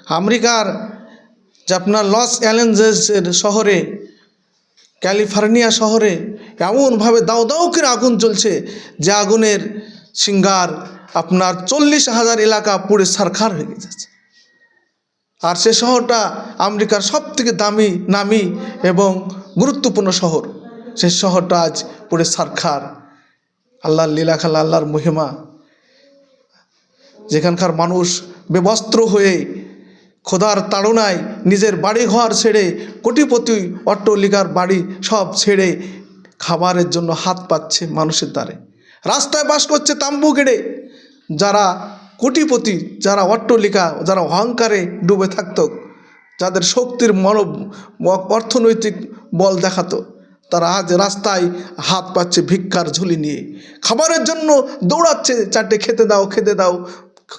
আমেরিকার যে আপনার লস অ্যাঞ্জেলেসের শহরে, ক্যালিফোর্নিয়া শহরে এমনভাবে দাউ দাউ করে আগুন জ্বলছে যে আগুনের সিঙ্গার আপনার 40,000 এলাকা পুড়ে ছারখার হয়ে যাচ্ছে। আর সে শহরটা আমেরিকার সবথেকে দামি নামি এবং গুরুত্বপূর্ণ শহর, সে শহরটা আজ পুড়ে ছারখার। আল্লাহর লীলা খেলা, আল্লাহর মহিমা। যেখানকার মানুষ বেবস্ত্র হয়ে খোদার তাড়নায় নিজের বাড়ি ঘর ছেড়ে, কোটিপতি অট্টালিকার বাড়ি সব ছেড়ে খাবারের জন্য হাত পাচ্ছে মানুষের দ্বারে, রাস্তায় বাস করছে তাম্বু গেড়ে। যারা কোটিপতি, যারা অট্টালিকা, যারা অহংকারে ডুবে থাকতো, যাদের শক্তির অর্থনৈতিক বল দেখাতো, তারা আজ রাস্তায় হাত পাচ্ছে ভিক্ষার ঝুলি নিয়ে, খাবারের জন্য দৌড়াচ্ছে, চারটে খেতে দাও খেতে দাও,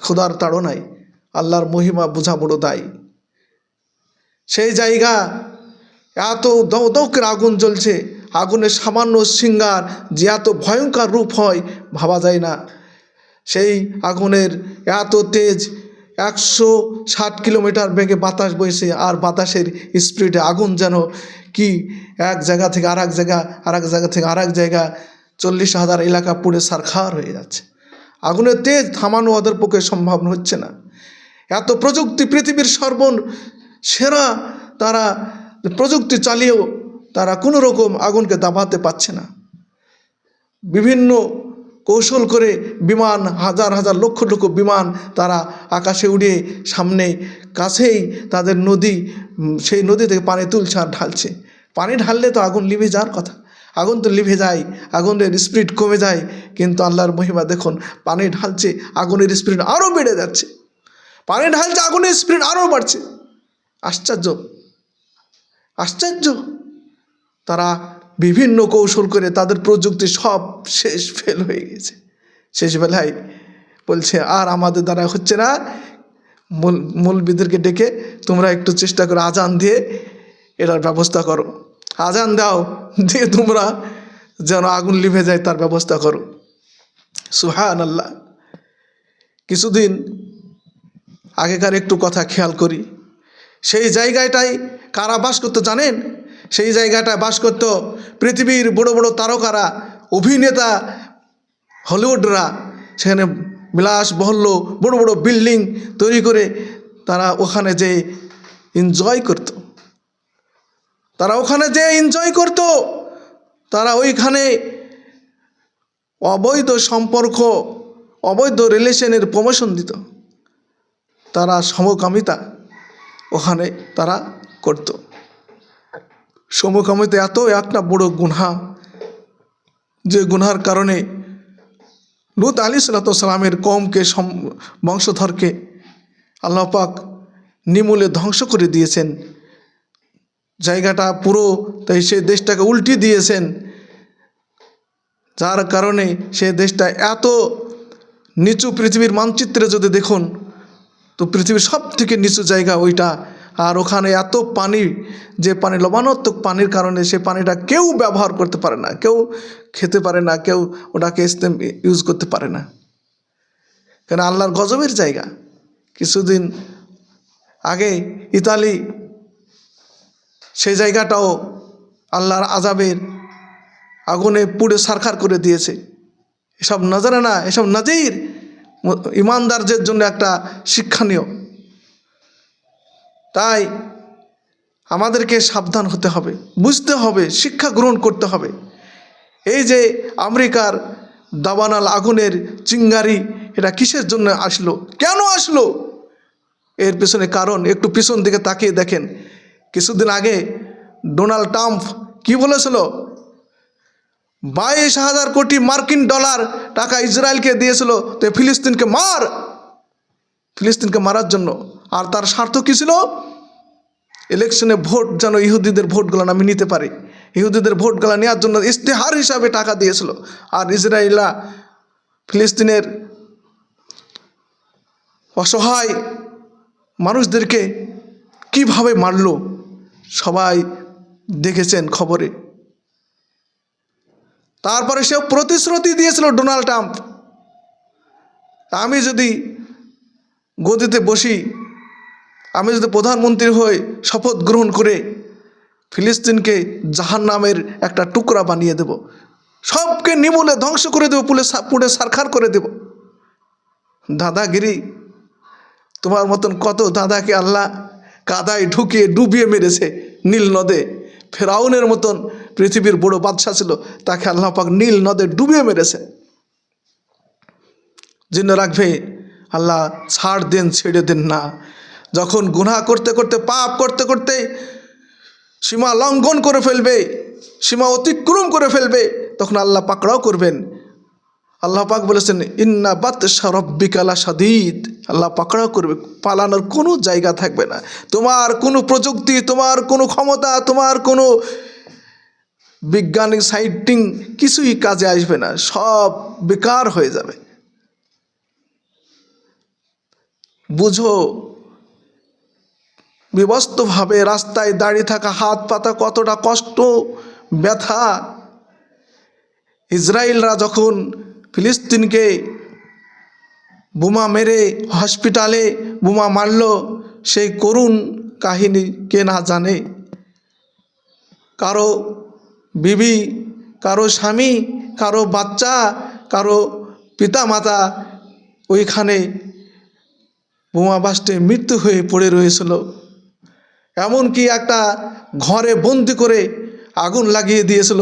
খোদার তাড়নায়। আল্লাহর মহিমা বোঝা বড় দায়। সেই জায়গা এত দাউ দাউ করে আগুন জ্বলছে, আগুনের সামান্য সিঙ্গার যে এত ভয়ঙ্কর রূপ হয় ভাবা যায় না। সেই আগুনের এত তেজ, 160 কিলোমিটার বেগে বাতাস বইছে, আর বাতাসের স্পিডে আগুন যেন কি এক জায়গা থেকে আর এক জায়গা, আর এক জায়গা থেকে আর এক জায়গা, 40,000 এলাকা পুড়ে ছারখার হয়ে যাচ্ছে। আগুনের তেজ থামানো ওদের পক্ষে সম্ভব হচ্ছে না। এত প্রযুক্তি, পৃথিবীর সেরা তারা প্রযুক্তি চালিয়েও তারা কোনো রকম আগুনকে দাবাতে পারছে না। বিভিন্ন কৌশল করে বিমান, হাজার হাজার লক্ষ লক্ষ বিমান তারা আকাশে উড়িয়ে সামনে কাছেই তাদের নদী, সেই নদী থেকে পানি তুলছে আর ঢালছে। পানি ঢাললে তো আগুন লিভে যাওয়ার কথা, আগুন তো লিভে যায়, আগুনের স্পিড কমে যায়। কিন্তু আল্লাহর মহিমা দেখুন, পানি ঢালছে, আগুনের স্পিড আরও বেড়ে যাচ্ছে, পানি ঢালছে, আগুনের স্পিড আরও বাড়ছে। আশ্চর্য, আশ্চর্য। তারা বিভিন্ন কৌশল করে তাদের প্রযুক্তি সব শেষ, ফেল হয়ে গেছে। শেষবেলায় বলছে আর আমাদের দ্বারা হচ্ছে না, মৌলবীদেরকে ডেকে তোমরা একটু চেষ্টা করো, আজান দিয়ে এটার ব্যবস্থা করো, আজান দাও, দিয়ে তোমরা যেন আগুন লিভে যায় তার ব্যবস্থা করো। সুবহানাল্লাহ। কিছুদিন আগেকার একটু কথা খেয়াল করি, সেই জায়গাটায় কারা বাস করতো জানেন? সেই জায়গাটায় বাস করতো পৃথিবীর বড় বড় তারকারা, অভিনেতা, হলিউডরা। সেখানে বিলাসবহুল্য বড় বড় বিল্ডিং তৈরি করে তারা ওখানে যে এনজয় করত, তারা ওখানে যে এনজয় করত, তারা ওইখানে অবৈধ সম্পর্ক, অবৈধ রিলেশনের প্রমোশন দিত, তারা সমকামিতা ওখানে তারা করত। সমকামিতা এত একটা বড় গুনাহ, যে গুনার কারণে লূত আলাইহিসসালামের কওমকে, বংশধরকে আল্লাহ পাক নিমূলে ধ্বংস করে দিয়েছেন। জায়গাটা পুরো, তাই সে দেশটাকে উল্টে দিয়েছেন, যার কারণে সে দেশটা এত নিচু। পৃথিবীর মানচিত্রে যদি দেখুন তো পৃথিবীর সব থেকে নিচু জায়গা ওইটা। আর ওখানে এত পানি, যে পানি লবণাত্মক পানির কারণে সে পানিটা কেউ ব্যবহার করতে পারে না, কেউ খেতে পারে না, কেউ ওটাকে ইউজ করতে পারে না, কেন আল্লাহর গজবের জায়গা। কিছুদিন আগে ইতালি, সেই জায়গাটাও আল্লাহর আযাবের আগুনে পুড়ে ছারখার করে দিয়েছে। এসব নজরানা, এসব নাজির ইমানদারদের জন্য একটা শিক্ষণীয়। তাই আমাদেরকে সাবধান হতে হবে, বুঝতে হবে, শিক্ষা গ্রহণ করতে হবে। এই যে আমেরিকার দাবানল আগুনের চিঙ্গারি, এটা কিসের জন্য আসলো, কেন আসলো, এর পেছনে কারণ একটু পিছন দিকে তাকিয়ে দেখেন। কিছুদিন আগে ডোনাল্ড ট্রাম্প কি বলেছিল? 22,000 কোটি মার্কিন ডলার টাকা ইসরায়েলকে দিয়েছিল তো ফিলিস্তিনকে মার, ফিলিস্তিনকে মারার জন্য। আর তার স্বার্থ কী ছিল? ইলেকশনে ভোট যেন ইহুদিদের ভোটগুলো আমি নিতে পারি, ইহুদিদের ভোটগুলো নেওয়ার জন্য ইস্তেহার হিসাবে টাকা দিয়েছিল। আর ইসরায়েলরা ফিলিস্তিনের অসহায় মানুষদেরকে কিভাবে মারল সবাই দেখেছেন খবরে। তারপরে সে প্রতিশ্রুতি দিয়েছিল ডোনাল্ড ট্রাম্প, আমি যদি গদিতে বসি, আমি যদি প্রধানমন্ত্রী হই, শপথ গ্রহণ করে ফিলিস্তিনকে জাহান্নামের একটা টুকরা বানিয়ে দেব, সবকে নিমূলে ধ্বংস করে দেব, পুড়ে ছারখার করে দেব। দাদাগিরি, তোমার মতন কত দাদাকে আল্লাহ কাদায় ঢুকিয়ে ডুবিয়ে মেরেছে নীল নদে। ফেরাউনের মতন পৃথিবীর বড় বাদশা ছিল, তাকে আল্লাহ পাক নীল নদে ডুবিয়ে মেরেছে। জেনে রাখবে, আল্লাহ ছাড় দেন, ছেড়ে দেন না। যখন গুনাহ করতে করতে, পাপ করতে করতে সীমা লঙ্ঘন করে ফেলবে, সীমা অতিক্রম করে ফেলবে, তখন আল্লাহ পাকড়াও করবেন। আল্লাহ পাক বলেছেন, ইন্না বাতশা রাব্বিকা লাশাদীদ। আল্লাহ পাকড়াও করবে, পালানোর কোনো জায়গা থাকবে না। তোমার কোনো প্রযুক্তি, তোমার কোনো ক্ষমতা, তোমার কোনো বৈজ্ঞানিক সাইটিং কিছুই কাজে আসবে না, সব বেকার হয়ে যাবে। বুঝো, বিবস্তভাবে রাস্তায় দাঁড়িয়ে থাকা, হাত পাতা কতটা কষ্ট, ব্যথা। ইসরায়েলরা যখন ফিলিস্তিনকে বোমা মেরে হসপিটালে বোমা মারল, সেই করুণ কাহিনী কে না জানে। কারো বিবি, কারো স্বামী, কারো বাচ্চা, কারো পিতা মাতা ওইখানে বোমা বাস্টে মৃত্যু হয়ে পড়ে রয়েছিল। এমনকি একটা ঘরে বন্দি করে আগুন লাগিয়ে দিয়েছিল।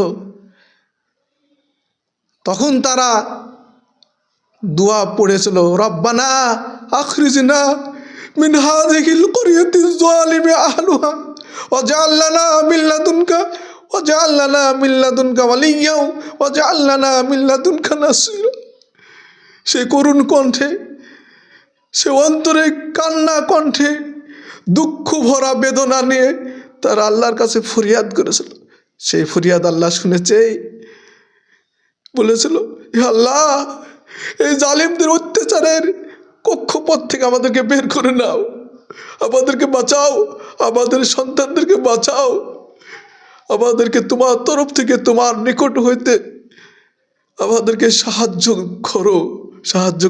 তখন তারা দোয়া পড়েছিল, রব্বানা আখরিজনা মিন হাযিহিল ক্বরিয়াতিজ যালিমি আহলুহা ওয়াজআল লানা মিন লাদুনকা ওয়ালিয়্যা ওয়াজআল লানা মিন লাদুনকা নাসীরা। সে করুণ কণ্ঠে, সে অন্তরে কান্না কণ্ঠে, দুঃখ ভরা বেদনা নিয়ে তারা আল্লাহর কাছে ফরিয়াদ করেছিল। সেই ফরিয়াদ আল্লাহ শুনেছে, বলেছিল, হে আল্লাহ, এই জালিমদের অত্যাচারের কক্ষপথ থেকে আমাদেরকে বের করে নাও, আমাদেরকে বাঁচাও, আমাদের সন্তানদেরকে বাঁচাও, আমাদেরকে তোমার তরফ থেকে, তোমার নিকট হইতে আমাদেরকে সাহায্য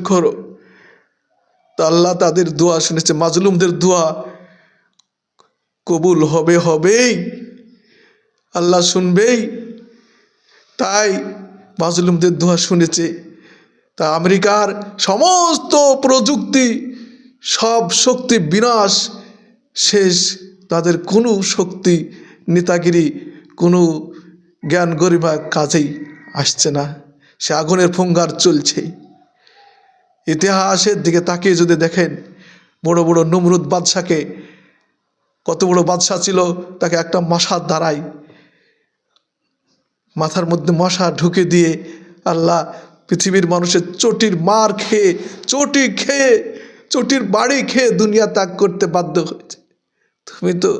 করো। তা আল্লাহ তাদের দোয়া শুনেছে। মাজলুমদের দোয়া কবুল হবেই, আল্লাহ শুনবেই। তাই মাজলুমদের দোয়া শুনেছে। তা আমেরিকার সমস্ত প্রযুক্তি, সব শক্তি বিনাশ শেষ, তাদের কোনো শক্তি, নেতাগিরি, কোনো জ্ঞান গরিমা কাজেই আসছে না। সে আগুনের ফুঙ্গার চলছেই। ইতিহাসের দিকে তাকিয়ে যদি দেখেন, বড় বড় নমরুদ বাদশাকে, কত বড় বাদশা ছিল, তাকে একটা মশার দ্বারাই মাথার মধ্যে মশা ঢুকে দিয়ে আল্লাহ পৃথিবীর মানুষের চটির মার খেয়ে, চটির বাড়ি খেয়ে দুনিয়া ত্যাগ করতে বাধ্য হয়েছে। তুমি তো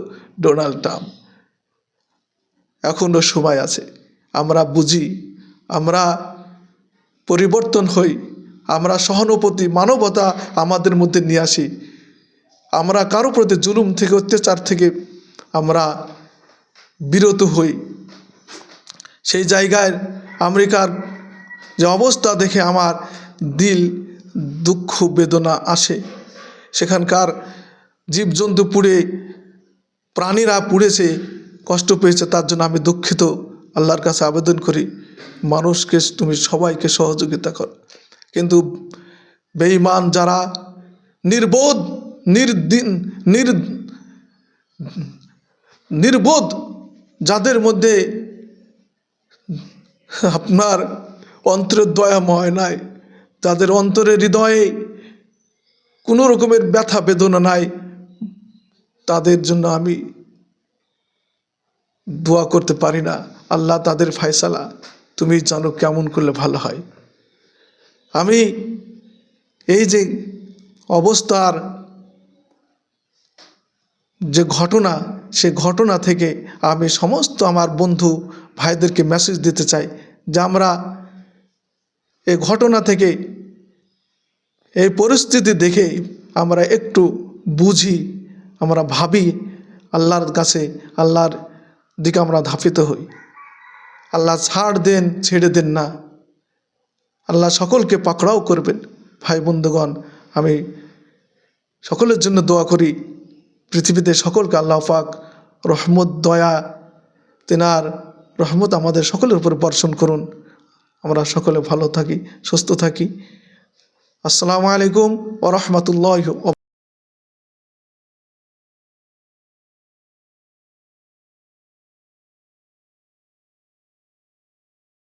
ডোনাল্ড ট্রাম্প। এখনো সময় আছে, আমরা বুঝি, আমরা পরিবর্তন হই, আমরা সহানুভূতি, মানবতা আমাদের মধ্যে নিয়ে আসি। আমরা কারো প্রতি জুলুম থেকে, অত্যাচার থেকে আমরা বিরত হই। সেই জায়গায় আমেরিকার যে অবস্থা দেখে আমার দিল দুঃখ বেদনা আসে। সেখানকার জীবজন্তু পুড়ে, প্রাণীরা পুড়েছে, কষ্ট পেয়েছে, তার জন্য আমি দুঃখিত। আল্লাহর কাছে আবেদন করি, মানুষকে তুমি সবাইকে সহযোগিতা করো। কিন্তু বেঈমান যারা, নির্বোধ, নির্বোধ, যাদের মধ্যে আপনার অন্তরের দয়াময় নাই, যাদের অন্তরের হৃদয়ে কোনো রকমের ব্যথা বেদনা নাই, তাদের জন্য আমি দোয়া করতে পারি না। আল্লাহ তাদের ফয়সালা তুমি জানো কেমন করলে ভালো হয়। আমি এই যে অবস্থার যে ঘটনা, সে ঘটনা থেকে আমি সমস্ত আমার বন্ধু ভাইদেরকে মেসেজ দিতে চাই যে আমরা এই ঘটনা থেকে, এই পরিস্থিতি দেখে আমরা একটু বুঝি, আমরা ভাবি, আল্লাহর কাছে, আল্লাহর দিকে আমরা ধাপিত হই। আল্লাহ ছাড় দেন, ছেড়ে দেন না। আল্লাহ সকলকে পাকড়াও করবেন। ভাই বন্ধুগণ, আমি সকলের জন্য দোয়া করি পৃথিবীতে সকলকে আল্লাহ পাক রহমত দয়া তেনার রহমত আমাদের সকলের উপর বর্ষণ করুন। আমরা সকলে ভালো থাকি, সুস্থ থাকি। আসসালামু আলাইকুম ওয়া রাহমাতুল্লাহি